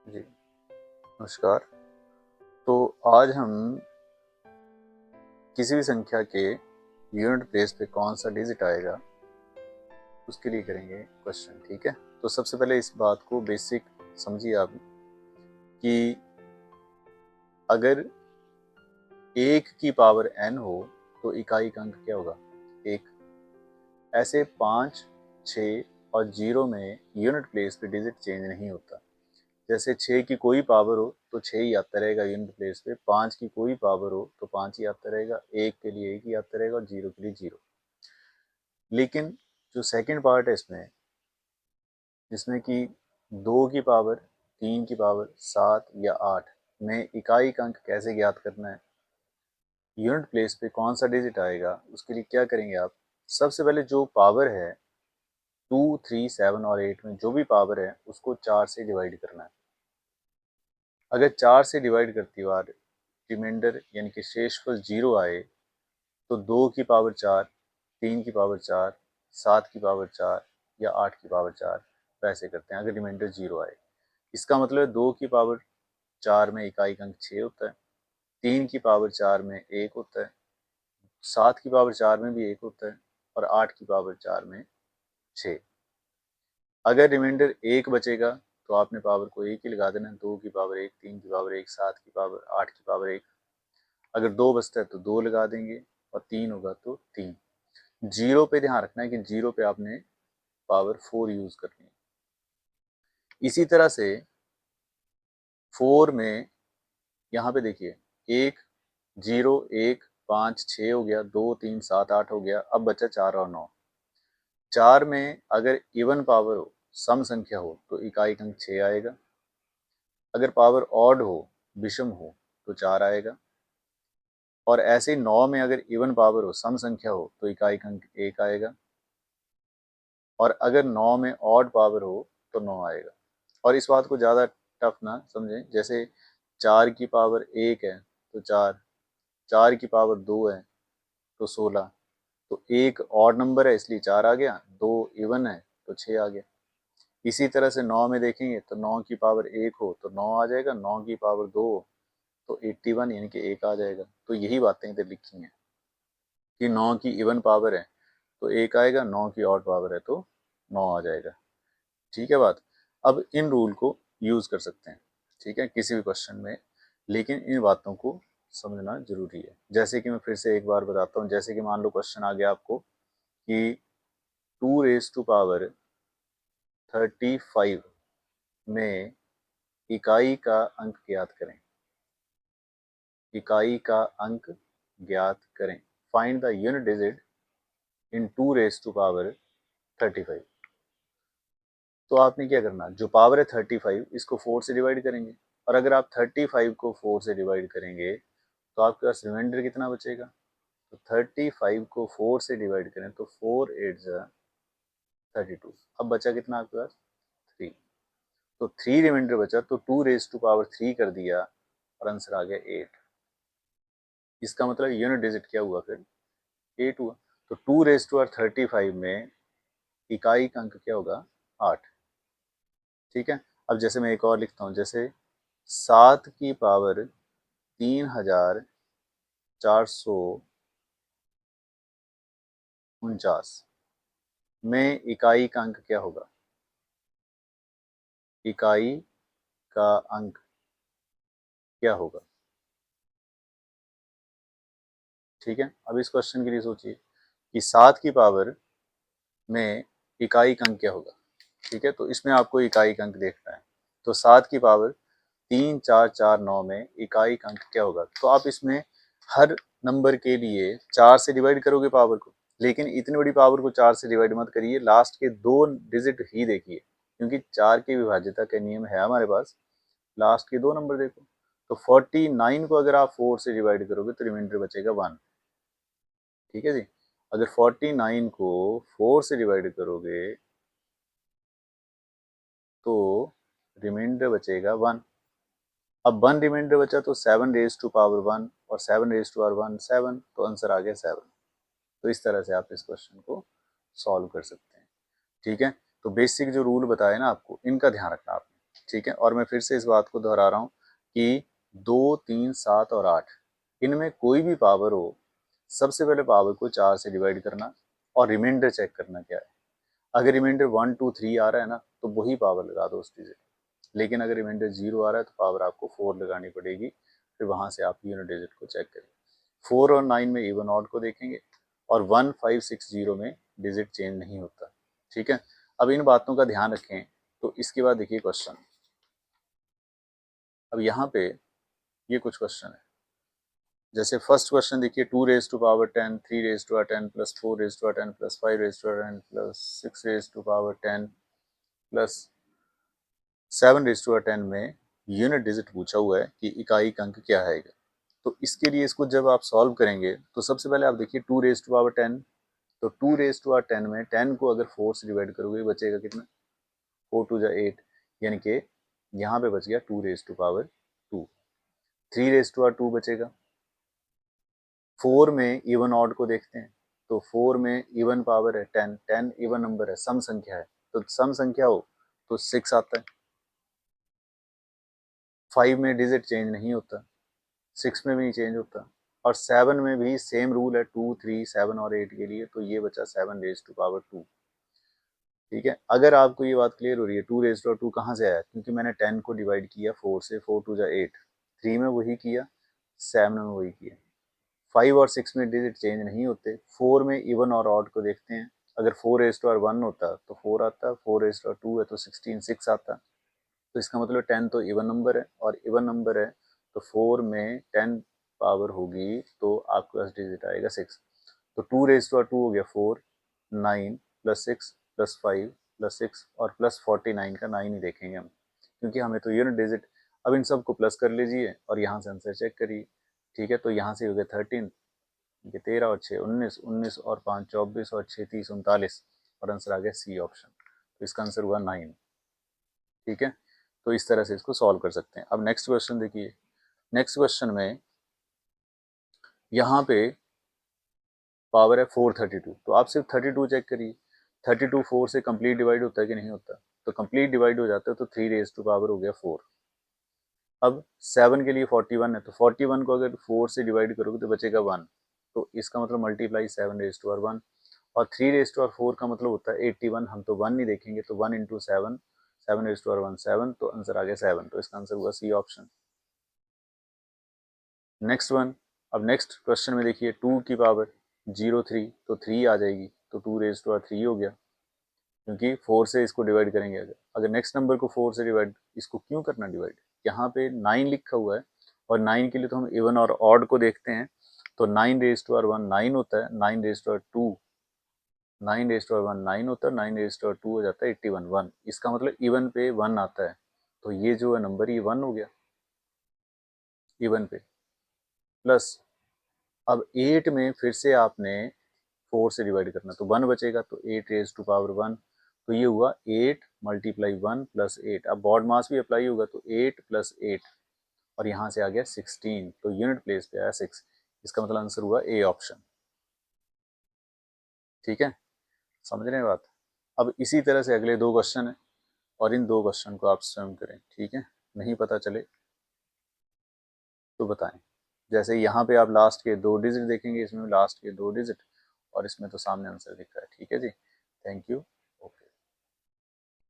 जी, नमस्कार। तो आज हम किसी भी संख्या के यूनिट प्लेस पे कौन सा डिजिट आएगा उसके लिए करेंगे क्वेश्चन, ठीक है। तो सबसे पहले इस बात को बेसिक समझिए आप कि अगर 1 की पावर n हो तो इकाई का अंक क्या होगा? 1। ऐसे 5, 6 और 0 में यूनिट प्लेस पे डिजिट चेंज नहीं होता। जैसे 6 की कोई पावर हो तो 6 ही आता रहेगा यूनिट प्लेस पे, 5 की कोई पावर हो तो 5 ही आता रहेगा, 1 के लिए 1 ही आता रहेगा और 0 के लिए 0। लेकिन जो सेकंड पार्ट है इसमें, जिसमें कि 2 की पावर, 3 की पावर, 7 या 8 में इकाई का अंक कैसे ज्ञात करना है, यूनिट प्लेस पे कौन सा डिजिट आएगा, उसके लिए क्या करेंगे आप? सबसे पहले जो पावर है 2, 3, 7 और 8 में जो भी पावर है उसको 4 से डिवाइड करना है। अगर 4 से डिवाइड करती बार रिमाइंडर यानी कि शेषफल 0 आए तो 2 की पावर 4, 3 की पावर 4, 7 की पावर 4 या 8 की पावर 4 वैसे करते हैं अगर रिमाइंडर 0 आए। इसका मतलब है 2 की पावर 4 में इकाई का अंक 6 होता है, 3 की पावर 4 में 1 होता है, 7 की पावर 4 में भी 1 होता है और 8 की पावर 4 में 6। अगर रिमाइंडर 1 बचेगा तो आपने पावर को 1 ही लगा देना, 2 की पावर 1, 3 की पावर 1, 7 की पावर, 8 की पावर 1। अगर 2 बचता है तो 2 लगा देंगे और 3 होगा तो 3। 0 पे ध्यान रखना है कि 0 पे आपने पावर 4 यूज करनी है। इसी तरह से 4 में यहाँ पे देखिए 1, 0, 1, 5, 6 हो गया, 2, 3, 7, 8 हो गया, अब बचा 4 और 9। 4 में अगर इवन पावर हो, सम संख्या हो तो इकाई का अंक 6 आएगा। अगर पावर ऑड हो, विषम हो तो 4 आएगा। और ऐसे 9 में अगर इवन पावर हो, सम संख्या हो तो इकाई का अंक 1 आएगा। और अगर 9 में ऑड पावर हो तो 9 आएगा। और इस बात को ज़्यादा टफ ना समझें, जैसे 4 की पावर 1 है तो 4, 4 की पावर 2 है तो 16। तो 1 ऑड नंबर है इसलिए 4 आ गया, 2 इवन है तो 6 आ गया। इसी तरह से 9 में देखेंगे तो 9 की पावर 1 हो तो 9 आ जाएगा, 9 की पावर 2 हो तो 81 यानी कि 1 आ जाएगा। तो यही बातें इधर लिखी हैं कि 9 की इवन पावर है तो 1 आएगा, 9 की ऑड पावर है तो 9 आ जाएगा। ठीक है बात। अब इन रूल को यूज कर सकते हैं, ठीक है, किसी भी क्वेश्चन में, लेकिन इन बातों को समझना जरूरी है। जैसे कि मैं फिर से एक बार बताता हूँ, जैसे कि मान लो क्वेश्चन आ गया आपको कि 2⁵ में इकाई का अंक ज्ञात करें। इकाई का अंक ज्ञात करें। Find the unit digit in 2⁵35। तो आपने क्या करना, जो पावर है 35 इसको 4 से डिवाइड करेंगे। और अगर आप 35 को 4 से डिवाइड करेंगे तो आपके पास रिमाइंडर कितना बचेगा? तो 35 को 4 से डिवाइड करें तो 4 8 जा 32। अब बचा कितना आपके पास? 3। तो 3 रिमाइंडर बचा तो 2⁵3 कर दिया और आंसर आ गया 8। इसका मतलब यूनिट डिजिट क्या हुआ फिर? 8 हुआ। तो 2⁵35 में इकाई का अंक क्या होगा? 8। ठीक है। अब जैसे मैं एक और लिखता हूँ, जैसे 7 की पावर 3449 में इकाई का अंक क्या होगा? इकाई का अंक क्या होगा? ठीक है। अब इस क्वेश्चन के लिए सोचिए कि 7 की पावर में इकाई का अंक क्या होगा। ठीक है, तो इसमें आपको इकाई का अंक देखना है। तो 7 की पावर 3449 में इकाई का अंक क्या होगा? तो आप इसमें हर नंबर के लिए 4 से डिवाइड करोगे पावर को, लेकिन इतनी बड़ी पावर को 4 से डिवाइड मत करिए, लास्ट के 2 डिजिट ही देखिए, क्योंकि 4 की विभाज्यता का नियम है हमारे पास। लास्ट के 2 नंबर देखो। तो 49 को अगर आप 4 से डिवाइड करोगे तो रिमाइंडर बचेगा 1। ठीक है जी। अगर 49 को 4 से डिवाइड करोगे तो रिमाइंडर बचेगा 1। अब 1 रिमाइंडर बचा तो 7⁻1 और 7⁻1 7, तो आंसर आ गया 7। तो इस तरह से आप इस क्वेश्चन को सॉल्व कर सकते हैं। ठीक है। तो बेसिक जो रूल बताए ना आपको, इनका ध्यान रखना आपने। ठीक है। और मैं फिर से इस बात को दोहरा रहा हूँ कि 2, 3, 7 और 8 इनमें कोई भी पावर हो, सबसे पहले पावर को 4 से डिवाइड करना और रिमाइंडर चेक करना क्या है। अगर रिमाइंडर 1, 2, 3 आ रहा है ना, तो वही पावर लगा दो उस डिजिट। लेकिन अगर रिमाइंडर 0 आ रहा है तो पावर आपको 4 लगानी पड़ेगी, फिर वहां से आप यूनिट डिजिट को चेक करेंगे। 4 और 9 में इवन ऑड को देखेंगे और 1, 5, 6, 0 में डिजिट चेंज नहीं होता। ठीक है, अब इन बातों का ध्यान रखें। तो इसके बाद देखिए क्वेश्चन। अब यहाँ पे ये कुछ क्वेश्चन है। जैसे फर्स्ट क्वेश्चन देखिए, 2 raise to power 10, 3 raise to 10 plus 4 raise to 10 plus 5 raise to 10 plus 6 raise to power 10 plus 7 raise to 10 में यूनिट डिजिट पूछा हुआ है कि इकाई अंक क्या है। तो इसके लिए इसको जब आप सॉल्व करेंगे तो सबसे पहले आप देखिए 2 रेज टू पावर 10, तो 2 रेज टू 10 में 10 को अगर 4 से डिवाइड करोगे बचेगा कितना, 4 टू जा 8, यानी कि यहाँ पे बच गया 2 raise to power 2। 3 raise to 2 बचेगा। 4 में इवन ऑड को देखते हैं, तो 4 में इवन पावर है 10, 10 इवन नंबर है, सम संख्या है, तो सम संख्या हो तो 6 आता है। 5 में डिजिट चेंज नहीं होता, 6 में भी नहीं चेंज होता, और 7 में भी सेम रूल है 2, 3, 7 और 8 के लिए, तो ये बचा 7 रेज टू पावर 2। ठीक है, अगर आपको ये बात क्लियर हो रही है 2 रेज टू 2 कहाँ से आया, क्योंकि मैंने 10 को डिवाइड किया 4 से, 4 टू जा 8, 3 में वही किया, 7 में वही किया। 5 और 6 में डिजिट चेंज नहीं होते। 4 में इवन और ऑड को देखते हैं, अगर 4 रेज टू 1 होता तो 4 आता, 4 रेज टू 2 है तो 16, 6 आता। तो इसका मतलब 10 तो इवन नंबर है, और इवन नंबर है तो 4 में 10 पावर होगी तो आपके पास डिजिट आएगा 6। तो 2 रेज टू 2 हो गया 4, 9 प्लस 6 प्लस 5 प्लस 6 और प्लस 49 का 9 ही देखेंगे हम, क्योंकि हमें तो यूनिट डिजिट। अब इन सबको प्लस कर लीजिए और यहाँ से आंसर चेक करिए। ठीक है, तो यहाँ से हो गया 13, ये 13 और 6 19, 19 और 5 24 और 6 30 39, और आंसर आ गया सी ऑप्शन। तो इसका आंसर हुआ 9। ठीक है, तो इस तरह से इसको सॉल्व कर सकते हैं। अब नेक्स्ट क्वेश्चन देखिए। नेक्स्ट क्वेश्चन में यहाँ पे पावर है 432, तो आप सिर्फ 32 चेक करिए। 32 4 से कंप्लीट डिवाइड होता है कि नहीं होता, तो कंप्लीट डिवाइड हो जाता है, तो 3 रेज टू पावर हो गया 4। अब 7 के लिए 41 है, तो 41 को अगर 4 से डिवाइड करोगे तो बचेगा 1, तो इसका मतलब मल्टीप्लाई 7 रेज टू 1। और 3 रेज टू 4 का मतलब होता है 81, हम तो 1 नहीं देखेंगे, तो 1 इंटू 7, 7 रेज टू 1 7, तो आंसर आ गया 7। तो इसका आंसर हुआ सी ऑप्शन। Next one. अब नेक्स्ट क्वेश्चन में देखिए 2 की पावर 03, तो 3 आ जाएगी, तो 2 रेज टू 3 हो गया, क्योंकि 4 से इसको डिवाइड करेंगे। अगर नेक्स्ट नंबर को 4 से डिवाइड, इसको क्यों करना डिवाइड, यहाँ पे 9 लिखा हुआ है, और 9 के लिए तो हम इवन और ऑड को देखते हैं, तो 9 रेज टू 1 9 होता है, 9 रेज टू 2 9 रेज टू 1 9 होता है, 9 रेज टू 2 हो जाता है 81 1। इसका मतलब इवन पे 1 आता है, तो ये जो है नंबर ये 1 हो गया इवन पे। प्लस अब 8 में फिर से आपने 4 से डिवाइड करना, तो 1 बचेगा, तो 8 रेज टू पावर 1, तो ये हुआ 8 मल्टीप्लाई 1 प्लस 8। अब बॉड मास भी अप्लाई होगा, तो 8 प्लस 8, और यहाँ से आ गया 16, तो यूनिट प्लेस पे आया 6। इसका मतलब आंसर हुआ ए ऑप्शन। ठीक है, समझ रहे हैं बात। अब इसी तरह से अगले 2 क्वेश्चन है, और इन 2 क्वेश्चन को आप स्वयं करें। ठीक है, नहीं पता चले तो बताएं। जैसे यहाँ पे आप लास्ट के 2 डिजिट देखेंगे, इसमें लास्ट के 2 डिजिट, और इसमें तो सामने आंसर दिख रहा है। ठीक है जी, थैंक यू।